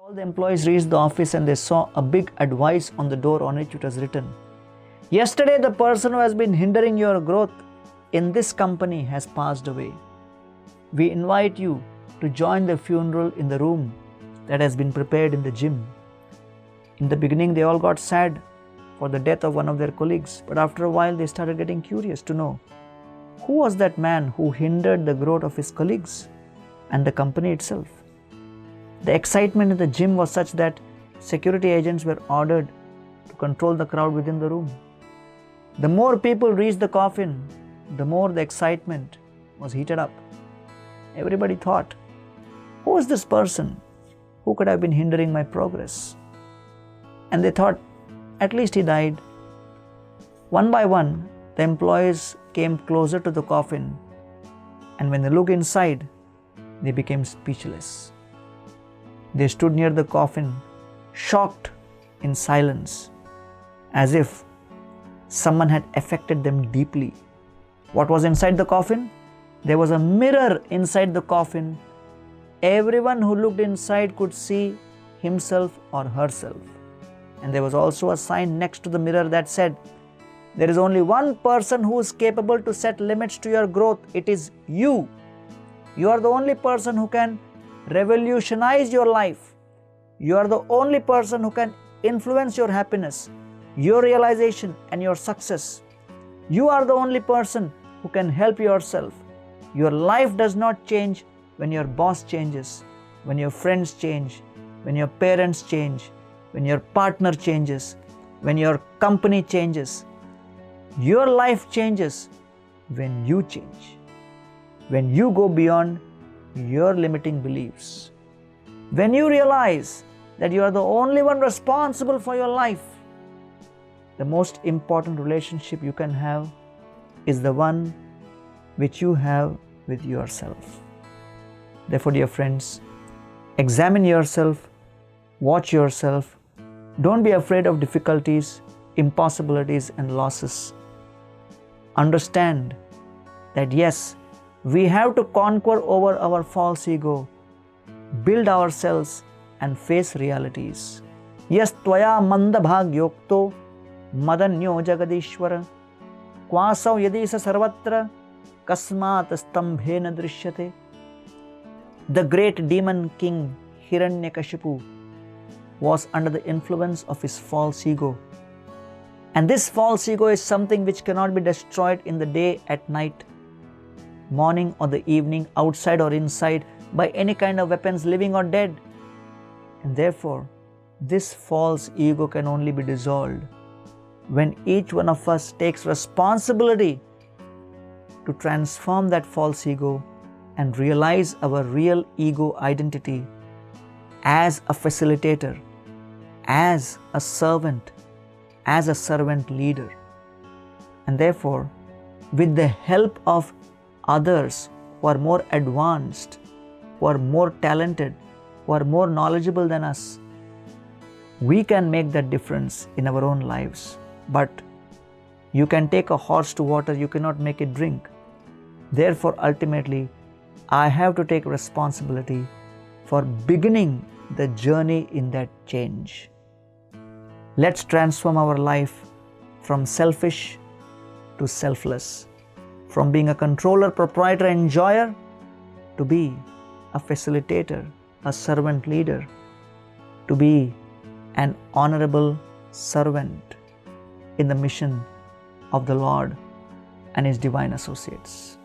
All the employees reached the office and they saw a big advice on the door on which it was written, "Yesterday the person who has been hindering your growth in this company has passed away. We invite you to join the funeral in the room that has been prepared in the gym." In the beginning they all got sad for the death of one of their colleagues, but after a while they started getting curious to know who was that man who hindered the growth of his colleagues and the company itself. The excitement in the gym was such that security agents were ordered to control the crowd within the room. The more people reached the coffin, the more the excitement was heated up. Everybody thought, who is this person who could have been hindering my progress? And they thought, at least he died. One by one, the employees came closer to the coffin, and when they looked inside, they became speechless. They stood near the coffin, shocked in silence, as if someone had affected them deeply. What was inside the coffin? There was a mirror inside the coffin. Everyone who looked inside could see himself or herself. And there was also a sign next to the mirror that said, "There is only one person who is capable to set limits to your growth. It is you. You are the only person who can revolutionize your life. You are the only person who can influence your happiness, your realization, and your success. You are the only person who can help yourself. Your life does not change when your boss changes, when your friends change, when your parents change, when your partner changes, when your company changes. Your life changes when you change, when you go beyond your limiting beliefs, when you realize that you are the only one responsible for your life. The most important relationship you can have is the one which you have with yourself." Therefore, dear friends, examine yourself, watch yourself. Don't be afraid of difficulties, impossibilities, and losses. Understand that yes, we have to conquer over our false ego, build ourselves, and face realities. Yas tvaya mandabhagyokto madanyo jagadishwara kwasav yadisa sarvatra kasmat stambhena drishyate. The great demon king Hiranyakashipu was under the influence of his false ego. And this false ego is something which cannot be destroyed in the day, at night, morning or the evening, outside or inside, by any kind of weapons, living or dead. And therefore, this false ego can only be dissolved when each one of us takes responsibility to transform that false ego and realize our real ego identity as a facilitator, as a servant leader. And therefore, with the help of others who are more advanced, who are more talented, who are more knowledgeable than us, we can make that difference in our own lives. But you can take a horse to water, you cannot make it drink. Therefore, ultimately, I have to take responsibility for beginning the journey in that change. Let's transform our life from selfish to selfless, from being a controller, proprietor, enjoyer, to be a facilitator, a servant leader, to be an honorable servant in the mission of the Lord and His divine associates.